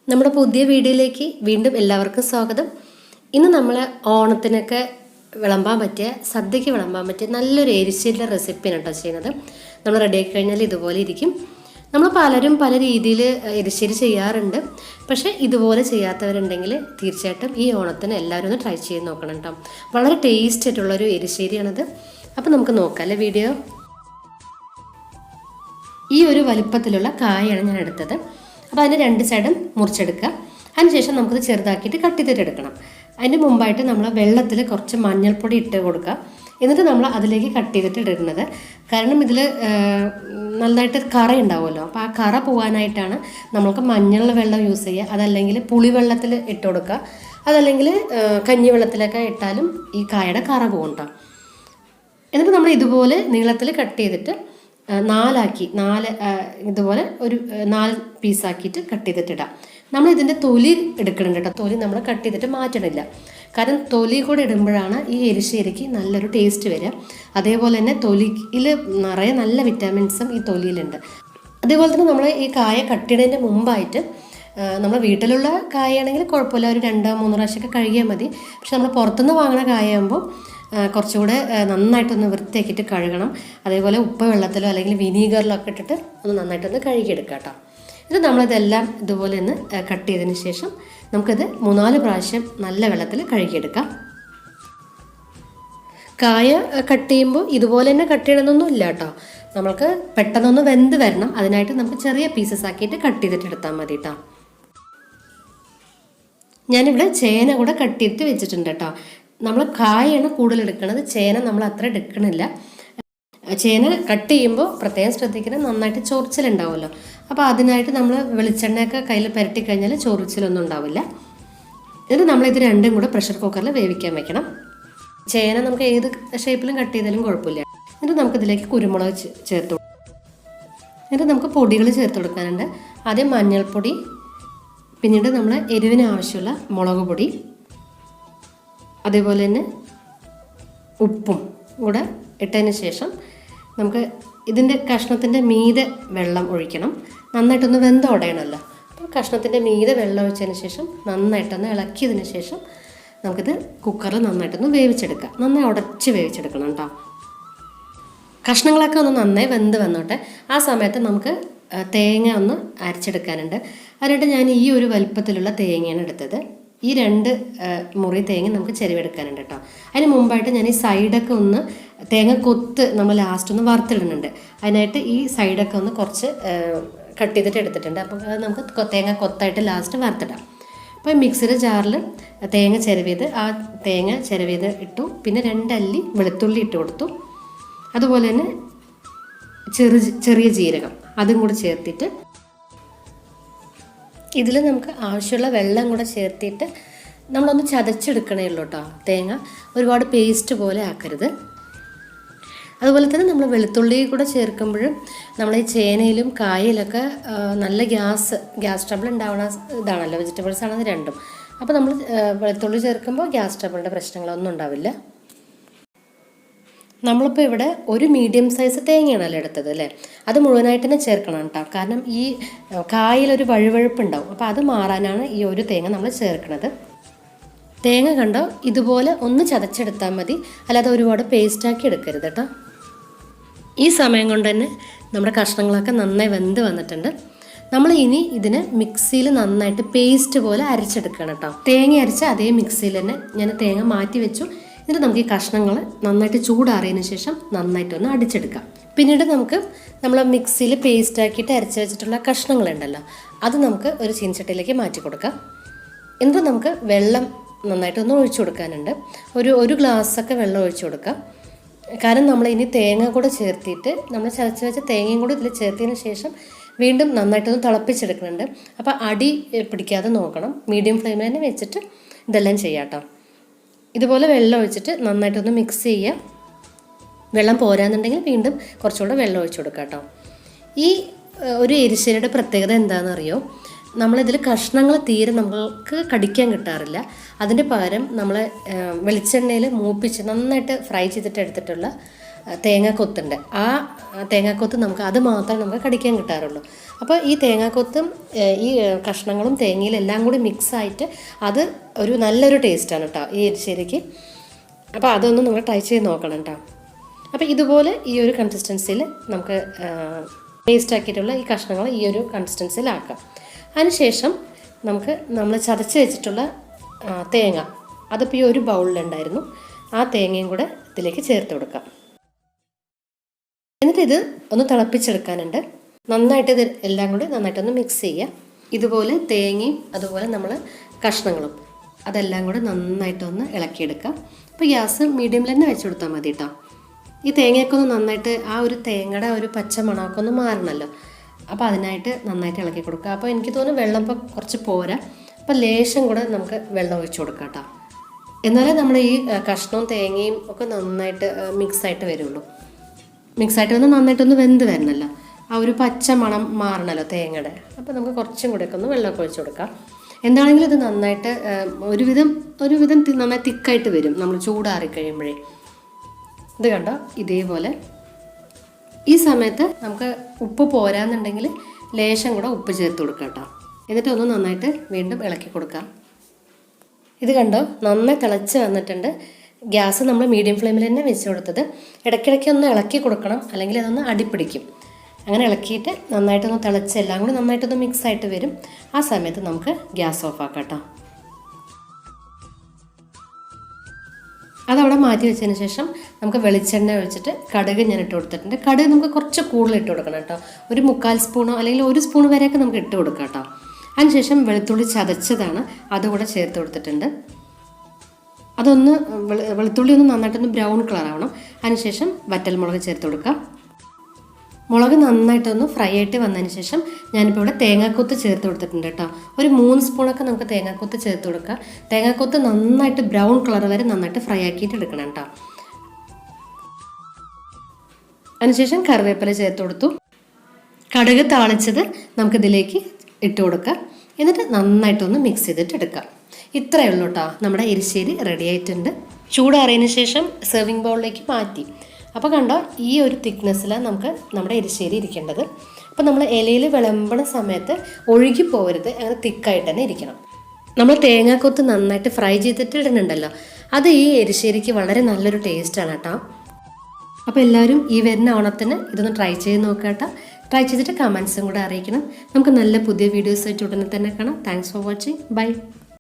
നമ്മുടെ പുതിയ വീഡിയോയിലേക്ക് വീണ്ടും എല്ലാവർക്കും സ്വാഗതം. ഇന്ന് നമ്മൾ ഓണത്തിനൊക്കെ വിളമ്പാൻ പറ്റിയ സദ്യക്ക് വിളമ്പാൻ പറ്റിയ നല്ലൊരു എരിശ്ശേരിയുടെ റെസിപ്പിയാണ് കേട്ടോ ചെയ്യുന്നത്. നമ്മൾ റെഡിയാക്കി കഴിഞ്ഞാൽ ഇതുപോലെ ഇരിക്കും. നമ്മൾ പലരും പല രീതിയിൽ എരിശ്ശേരി ചെയ്യാറുണ്ട്. പക്ഷേ ഇതുപോലെ ചെയ്യാത്തവരുണ്ടെങ്കിൽ തീർച്ചയായിട്ടും ഈ ഓണത്തിന് എല്ലാവരും ഒന്ന് ട്രൈ ചെയ്ത് നോക്കണം കേട്ടോ. വളരെ ടേസ്റ്റ് ആയിട്ടുള്ളൊരു എരിശ്ശേരിയാണത്. അപ്പോൾ നമുക്ക് നോക്കാം അല്ലേ വീഡിയോ. ഈ ഒരു വലിപ്പത്തിലുള്ള കായാണ് ഞാൻ എടുത്തത്. അപ്പോൾ അതിൻ്റെ രണ്ട് സൈഡും മുറിച്ചെടുക്കുക. അതിനുശേഷം നമുക്കത് ചെറുതാക്കിയിട്ട് കട്ട് ചെയ്തിട്ടെടുക്കണം. അതിന് മുമ്പായിട്ട് നമ്മൾ വെള്ളത്തിൽ കുറച്ച് മഞ്ഞൾപ്പൊടി ഇട്ട് കൊടുക്കുക. എന്നിട്ട് നമ്മൾ അതിലേക്ക് കട്ട് ചെയ്തിട്ട് ഇടുന്നത്. കാരണം ഇതിൽ നന്നായിട്ട് കറ ഉണ്ടാവുമല്ലോ. അപ്പോൾ ആ കറ പോകാനായിട്ടാണ് നമ്മൾക്ക് മഞ്ഞളുടെ വെള്ളം യൂസ് ചെയ്യുക. അതല്ലെങ്കിൽ പുളിവെള്ളത്തിൽ ഇട്ട് കൊടുക്കുക. അതല്ലെങ്കിൽ കഞ്ഞിവെള്ളത്തിലൊക്കെ ഇട്ടാലും ഈ കായയുടെ കറ പോകണ്ട. എന്നിട്ട് നമ്മൾ ഇതുപോലെ നീളത്തിൽ കട്ട് ചെയ്തിട്ട് നാല് ഇതുപോലെ ഒരു 4 പീസാക്കിയിട്ട് കട്ട് ചെയ്തിട്ടിടാം. നമ്മൾ ഇതിൻ്റെ തൊലി എടുക്കുന്നുണ്ട് കേട്ടോ. തൊലി നമ്മൾ കട്ട് ചെയ്തിട്ട് മാറ്റണില്ല. കാരണം തൊലി കൂടെ ഇടുമ്പോഴാണ് ഈ എരിശ്ശേരിക്ക് നല്ലൊരു ടേസ്റ്റ് വരിക. അതേപോലെ തന്നെ തൊലിയിൽ നിറയെ നല്ല വിറ്റാമിൻസും ഈ തൊലിയിലുണ്ട്. അതേപോലെ തന്നെ നമ്മൾ ഈ കായ കട്ട് ചെയ്യുന്നതിൻ്റെ മുമ്പായിട്ട് നമ്മൾ വീട്ടിലുള്ള കായയാണെങ്കിൽ കുഴപ്പമില്ല, ഒരു 2-3 പ്രാവശ്യമൊക്കെ കഴുകിയാൽ മതി. പക്ഷെ നമ്മൾ പുറത്തുനിന്ന് വാങ്ങുന്ന കായാകുമ്പോൾ കുറച്ചുകൂടെ നന്നായിട്ടൊന്ന് വൃത്തിയാക്കിയിട്ട് കഴുകണം. അതേപോലെ ഉപ്പ് വെള്ളത്തിലോ അല്ലെങ്കിൽ വിനീഗറിലോ ഒക്കെ ഇട്ടിട്ട് ഒന്ന് നന്നായിട്ടൊന്ന് കഴുകിയെടുക്കുക കേട്ടോ. ഇത് നമ്മളിതെല്ലാം ഇതുപോലെ ഒന്ന് കട്ട് ചെയ്തതിന് ശേഷം നമുക്കിത് 3-4 പ്രാവശ്യം നല്ല വെള്ളത്തിൽ കഴുകിയെടുക്കാം. കായ കട്ട് ചെയ്യുമ്പോൾ ഇതുപോലെ തന്നെ കട്ട് ചെയ്യണമെന്നൊന്നും ഇല്ല കേട്ടോ. നമ്മൾക്ക് പെട്ടെന്നൊന്ന് വെന്ത് വരണം. അതിനായിട്ട് നമുക്ക് ചെറിയ പീസസ് ആക്കിയിട്ട് കട്ട് ചെയ്തിട്ട് എടുത്താൽ മതി കേട്ടോ. ഞാനിവിടെ ചേന കൂടെ കട്ട് ചെയ്തിട്ട് വെച്ചിട്ടുണ്ട് കേട്ടോ. നമ്മൾ കായാണ് കൂടുതൽ എടുക്കുന്നത്, ചേന നമ്മൾ അത്ര എടുക്കണില്ല. ചേന കട്ട് ചെയ്യുമ്പോൾ പ്രത്യേകം ശ്രദ്ധിക്കണം, നന്നായിട്ട് ചൊറിച്ചിലുണ്ടാവുമല്ലോ. അപ്പോൾ അതിനായിട്ട് നമ്മൾ വെളിച്ചെണ്ണയൊക്കെ കയ്യിൽ പുരട്ടി കഴിഞ്ഞാൽ ചൊറിച്ചിലൊന്നും ഉണ്ടാവില്ല. എന്നിട്ട് നമ്മളിത് രണ്ടും കൂടെ പ്രഷർ കുക്കറിൽ വേവിക്കാൻ വെക്കണം. ചേന നമുക്ക് ഏത് ഷേപ്പിലും കട്ട് ചെയ്താലും കുഴപ്പമില്ല. എന്നിട്ട് നമുക്കിതിലേക്ക് കുരുമുളക് ചേർത്ത് കൊടുക്കാം. എന്നിട്ട് നമുക്ക് പൊടികൾ ചേർത്ത് കൊടുക്കാനുണ്ട്. ആദ്യം മഞ്ഞൾപ്പൊടി, പിന്നീട് നമ്മൾ എരിവിന് ആവശ്യമുള്ള മുളക് പൊടി, അതേപോലെ തന്നെ ഉപ്പും കൂടെ ഇട്ടതിന് ശേഷം നമുക്ക് ഇതിൻ്റെ കഷ്ണത്തിൻ്റെ മീതെ വെള്ളം ഒഴിക്കണം. നന്നായിട്ടൊന്ന് വെന്തോടയണമല്ലോ. അപ്പോൾ കഷ്ണത്തിൻ്റെ മീതെ വെള്ളം ഒഴിച്ചതിന് ശേഷം നന്നായിട്ടൊന്ന് ഇളക്കിയതിന് ശേഷം നമുക്കിത് കുക്കറിൽ നന്നായിട്ടൊന്ന് വേവിച്ചെടുക്കാം. നന്നായി ഉടച്ച് വേവിച്ചെടുക്കണം കേട്ടോ. കഷ്ണങ്ങളൊക്കെ ഒന്ന് നന്നായി വെന്ത് വന്നോട്ടെ. ആ സമയത്ത് നമുക്ക് തേങ്ങ ഒന്ന് അരച്ചെടുക്കാനുണ്ട്. അതിനായിട്ട് ഞാൻ ഈ ഒരു വലുപ്പത്തിലുള്ള തേങ്ങയാണ് എടുത്തത്. ഈ 2 മുറി തേങ്ങ നമുക്ക് ചെരുവെടുക്കാനുണ്ട് കേട്ടോ. അതിന് മുമ്പായിട്ട് ഞാൻ ഈ സൈഡൊക്കെ ഒന്ന് തേങ്ങ കൊത്ത് നമ്മൾ ലാസ്റ്റ് ഒന്ന് വറുത്തിടുന്നുണ്ട്. അതിനായിട്ട് ഈ സൈഡൊക്കെ ഒന്ന് കുറച്ച് കട്ട് ചെയ്തിട്ട് എടുത്തിട്ടുണ്ട്. അപ്പോൾ അത് നമുക്ക് തേങ്ങ കൊത്തായിട്ട് ലാസ്റ്റ് വറുത്തിടാം. അപ്പോൾ മിക്സിയുടെ ജാറിൽ തേങ്ങ ചിരവിയത് ഇട്ടു. പിന്നെ 2 അല്ലി വെളുത്തുള്ളി ഇട്ട് കൊടുത്തു. അതുപോലെ തന്നെ ചെറിയ ജീരകം അതും കൂടെ ചേർത്തിട്ട് ഇതിൽ നമുക്ക് ആവശ്യമുള്ള വെള്ളം കൂടെ ചേർത്തിട്ട് നമ്മളൊന്ന് ചതച്ചെടുക്കണേ ഉള്ളൂ കേട്ടോ. തേങ്ങ ഒരുപാട് പേസ്റ്റ് പോലെ ആക്കരുത്. അതുപോലെ തന്നെ നമ്മൾ വെളുത്തുള്ളി കൂടെ ചേർക്കുമ്പോഴും നമ്മൾ ഈ ചേനയിലും കായയിലൊക്കെ നല്ല ഗ്യാസ് ട്രബിൾ ഉണ്ടാവുന്ന ഇതാണല്ലോ, വെജിറ്റബിൾസ് ആണത് രണ്ടും. അപ്പോൾ നമ്മൾ വെളുത്തുള്ളി ചേർക്കുമ്പോൾ ഗ്യാസ് ട്രബിളിൻ്റെ പ്രശ്നങ്ങളൊന്നും ഉണ്ടാവില്ല. നമ്മളിപ്പോൾ ഇവിടെ ഒരു മീഡിയം സൈസ് തേങ്ങയാണല്ലോ എടുത്തത് അല്ലേ. അത് മുഴുവനായിട്ട് തന്നെ ചേർക്കണം കേട്ടോ. കാരണം ഈ കായലൊരു വഴുവഴുപ്പുണ്ടാവും. അപ്പോൾ അത് മാറാനാണ് ഈ ഒരു തേങ്ങ നമ്മൾ ചേർക്കുന്നത്. തേങ്ങ കണ്ടോ ഇതുപോലെ ഒന്ന് ചതച്ചെടുത്താൽ മതി, അല്ലാതെ ഒരുപാട് പേസ്റ്റാക്കി എടുക്കരുത് കേട്ടോ. ഈ സമയം കൊണ്ട് തന്നെ നമ്മുടെ കഷ്ണങ്ങളൊക്കെ നന്നായി വെന്ത് വന്നിട്ടുണ്ട്. നമ്മൾ ഇനി ഇതിനെ മിക്സിയിൽ നന്നായിട്ട് പേസ്റ്റ് പോലെ അരച്ചെടുക്കണം കേട്ടോ. തേങ്ങ അരച്ച അതേ മിക്സിയിൽ തന്നെ ഞാൻ തേങ്ങ മാറ്റി വെച്ചു. എന്നിട്ട് നമുക്ക് ഈ കഷ്ണങ്ങൾ നന്നായിട്ട് ചൂടാറിയതിന് ശേഷം നന്നായിട്ടൊന്ന് അടിച്ചെടുക്കാം. പിന്നീട് നമ്മൾ മിക്സിയിൽ പേസ്റ്റ് ആക്കിയിട്ട് അരച്ച് വെച്ചിട്ടുള്ള കഷ്ണങ്ങളുണ്ടല്ലോ, അത് നമുക്ക് ഒരു ചീനച്ചട്ടിയിലേക്ക് മാറ്റി കൊടുക്കാം. എന്നിട്ട് നമുക്ക് വെള്ളം നന്നായിട്ടൊന്ന് ഒഴിച്ചു കൊടുക്കാനുണ്ട്. ഒരു ഗ്ലാസ്സൊക്കെ വെള്ളം ഒഴിച്ചു കൊടുക്കാം. കാരണം നമ്മൾ ഇനി തേങ്ങ കൂടെ ചേർത്തിട്ട് നമ്മൾ ചതച്ച് വെച്ച തേങ്ങയും കൂടെ ഇതിൽ ചേർത്തതിന് ശേഷം വീണ്ടും നന്നായിട്ടൊന്ന് തിളപ്പിച്ചെടുക്കുന്നുണ്ട്. അപ്പോൾ അടി പിടിക്കാതെ നോക്കണം. മീഡിയം ഫ്ലെയിമിൽ തന്നെ വെച്ചിട്ട് ഇതെല്ലാം ചെയ്യാം കേട്ടോ. ഇതുപോലെ വെള്ളം ഒഴിച്ചിട്ട് നന്നായിട്ടൊന്ന് മിക്സ് ചെയ്യുക. വെള്ളം പോരാന്നുണ്ടെങ്കിൽ വീണ്ടും കുറച്ചുകൂടെ വെള്ളം ഒഴിച്ചു കൊടുക്കുക കേട്ടോ. ഈ ഒരു എരിശ്ശേരിയുടെ പ്രത്യേകത എന്താണെന്ന് അറിയോ? നമ്മളിതിൽ കഷ്ണങ്ങൾ തീരെ നമുക്ക് കടിക്കാൻ കിട്ടാറില്ല. അതിൻ്റെ പകരം നമ്മൾ വെളിച്ചെണ്ണയിൽ മൂപ്പിച്ച് നന്നായിട്ട് ഫ്രൈ ചെയ്തിട്ട് എടുത്തിട്ടുള്ള തേങ്ങാക്കൊത്തുണ്ട്. ആ തേങ്ങാക്കൊത്ത് നമുക്ക് അത് മാത്രമേ നമുക്ക് കടിക്കാൻ കിട്ടാറുള്ളൂ. അപ്പോൾ ഈ തേങ്ങാക്കൊത്തും ഈ കഷ്ണങ്ങളും തേങ്ങയിലും എല്ലാം കൂടി മിക്സായിട്ട് അത് ഒരു നല്ലൊരു ടേസ്റ്റാണ് കേട്ടോ ഈ എരിശ്ശേരിക്ക്. അപ്പോൾ അതൊന്നും നിങ്ങൾ ട്രൈ ചെയ്ത് നോക്കണം കേട്ടോ. അപ്പോൾ ഇതുപോലെ ഈ ഒരു കൺസിസ്റ്റൻസിയിൽ നമുക്ക് പേസ്റ്റ് ആക്കിയിട്ടുള്ള ഈ കഷ്ണങ്ങൾ ഈ ഒരു കൺസിസ്റ്റൻസിയിലാക്കാം. അതിനുശേഷം നമ്മൾ ചതച്ച് വെച്ചിട്ടുള്ള തേങ്ങ അതിപ്പോൾ ഈ ഒരു ബൗളിലുണ്ടായിരുന്നു. ആ തേങ്ങയും കൂടെ ഇതിലേക്ക് ചേർത്ത് കൊടുക്കാം. എന്നിട്ട് ഇത് ഒന്ന് തിളപ്പിച്ചെടുക്കാനുണ്ട്. നന്നായിട്ട് ഇത് എല്ലാം കൂടി നന്നായിട്ടൊന്ന് മിക്സ് ചെയ്യുക. ഇതുപോലെ തേങ്ങയും അതുപോലെ നമ്മൾ കഷ്ണങ്ങളും അതെല്ലാം കൂടെ നന്നായിട്ടൊന്ന് ഇളക്കിയെടുക്കാം. അപ്പോൾ ഗ്യാസ് മീഡിയമിൽ തന്നെ വെച്ച് കൊടുത്താൽ മതി കേട്ടോ. ഈ തേങ്ങയൊക്കെ ഒന്ന് നന്നായിട്ട് ആ ഒരു തേങ്ങയുടെ ഒരു പച്ച മണമൊക്കെ ഒന്ന് മാറണമല്ലോ. അപ്പോൾ അതിനായിട്ട് നന്നായിട്ട് ഇളക്കി കൊടുക്കുക. അപ്പോൾ എനിക്ക് തോന്നുന്നു വെള്ളം ഇപ്പോൾ കുറച്ച് പോരാ. അപ്പോൾ ലേശം കൂടെ നമുക്ക് വെള്ളം ഒഴിച്ച് കൊടുക്കാം കേട്ടോ. എന്നാലേ നമ്മൾ ഈ കഷ്ണവും തേങ്ങയും ഒക്കെ നന്നായിട്ട് മിക്സായിട്ട് വരുള്ളൂ. മിക്സായിട്ട് വന്ന് നന്നായിട്ടൊന്ന് വെന്ത് വരണമല്ലോ. ആ ഒരു പച്ച മണം മാറണമല്ലോ തേങ്ങയുടെ. അപ്പോൾ നമുക്ക് കുറച്ചും കൂടെയൊക്കെ ഒന്ന് വെള്ളമൊക്കെ ഒഴിച്ച് കൊടുക്കാം. എന്താണെങ്കിലും ഇത് നന്നായിട്ട് ഒരുവിധം നന്നായി തിക്കായിട്ട് വരും നമ്മൾ ചൂടാറി കഴിയുമ്പോഴേ. ഇത് കണ്ടോ, ഇതേപോലെ. ഈ സമയത്ത് നമുക്ക് ഉപ്പ് പോരാന്നുണ്ടെങ്കിൽ ലേശം കൂടെ ഉപ്പ് ചേർത്ത് കൊടുക്കാം കേട്ടോ. എന്നിട്ട് ഒന്ന് നന്നായിട്ട് വീണ്ടും ഇളക്കി കൊടുക്കാം. ഇത് കണ്ടോ, നന്നായി തിളച്ച് വന്നിട്ടുണ്ട്. ഗ്യാസ് നമ്മൾ മീഡിയം ഫ്ലെയിമിൽ തന്നെ വെച്ച് കൊടുത്തത്. ഇടയ്ക്കിടയ്ക്ക് ഒന്ന് ഇളക്കി കൊടുക്കണം, അല്ലെങ്കിൽ അതൊന്ന് അടിപ്പിടിക്കും. അങ്ങനെ ഇളക്കിയിട്ട് നന്നായിട്ടൊന്ന് തിളച്ച് എല്ലാം കൂടി നന്നായിട്ടൊന്ന് മിക്സായിട്ട് വരും. ആ സമയത്ത് നമുക്ക് ഗ്യാസ് ഓഫ് ആക്കാം കേട്ടോ. അതവിടെ മാറ്റി വെച്ചതിന് ശേഷം നമുക്ക് വെളിച്ചെണ്ണ ഒഴിച്ചിട്ട് കടുക് ഞാൻ ഇട്ട് കൊടുത്തിട്ടുണ്ട്. കടുക് നമുക്ക് കുറച്ച് കൂടുതൽ ഇട്ട് കൊടുക്കണം കേട്ടോ. ഒരു 1/4 സ്പൂണോ അല്ലെങ്കിൽ 1 സ്പൂൺ വരെയൊക്കെ നമുക്ക് ഇട്ട് കൊടുക്കാം കേട്ടോ. അതിനുശേഷം വെളുത്തുള്ളി ചതച്ചതാണ് അതുകൂടെ ചേർത്ത് കൊടുത്തിട്ടുണ്ട്. അതൊന്ന് വെളുത്തുള്ളി ഒന്ന് നന്നായിട്ടൊന്ന് ബ്രൗൺ കളർ ആവണം. അതിനുശേഷം വറ്റൽമുളക് ചേർത്ത് കൊടുക്കുക. മുളക് നന്നായിട്ടൊന്ന് ഫ്രൈ ആയിട്ട് വന്നതിന് ശേഷം ഞാനിപ്പോൾ ഇവിടെ തേങ്ങാക്കൊത്ത് ചേർത്ത് കൊടുത്തിട്ടുണ്ട് കേട്ടോ. ഒരു 3 സ്പൂണൊക്കെ നമുക്ക് തേങ്ങാക്കൊത്ത് ചേർത്ത് കൊടുക്കുക. തേങ്ങാക്കൊത്ത് നന്നായിട്ട് ബ്രൗൺ കളർ വരെ നന്നായിട്ട് ഫ്രൈ ആക്കിയിട്ട് എടുക്കണം കേട്ടോ. അതിനുശേഷം കറിവേപ്പില ചേർത്ത് കൊടുത്തു. കടുക് താളിച്ചത് നമുക്കിതിലേക്ക് ഇട്ട് കൊടുക്കാം. എന്നിട്ട് നന്നായിട്ടൊന്ന് മിക്സ് ചെയ്തിട്ട് എടുക്കാം. ഇത്രയേ ഉള്ളൂ കേട്ടോ. നമ്മുടെ എരിശ്ശേരി റെഡി ആയിട്ടുണ്ട്. ചൂടാറിയതിന് ശേഷം സെർവിങ് ബൗളിലേക്ക് മാറ്റി. അപ്പോൾ കണ്ടോ, ഈ ഒരു തിക്നെസ്സിലാണ് നമുക്ക് നമ്മുടെ എരിശ്ശേരി ഇരിക്കേണ്ടത്. അപ്പോൾ നമ്മൾ ഇലയിൽ വിളമ്പണ സമയത്ത് ഒഴുകി പോകരുത്, അങ്ങനെ തിക്കായിട്ട് തന്നെ ഇരിക്കണം. നമ്മൾ തേങ്ങാക്കൊത്ത് നന്നായിട്ട് ഫ്രൈ ചെയ്തിട്ട് ഇടുന്നുണ്ടല്ലോ, അത് ഈ എരിശ്ശേരിക്ക് വളരെ നല്ലൊരു ടേസ്റ്റാണ് കേട്ടോ. അപ്പോൾ എല്ലാവരും ഈ വരുന്ന ഓണത്തിന് ഇതൊന്ന് ട്രൈ ചെയ്ത് നോക്കാം കേട്ടോ. ട്രൈ ചെയ്തിട്ട് കമൻസും കൂടെ അറിയിക്കണം. നമുക്ക് നല്ല പുതിയ വീഡിയോസ് ആയിട്ട് ഉടനെ തന്നെ കാണാം. Thanks for watching. ബൈ.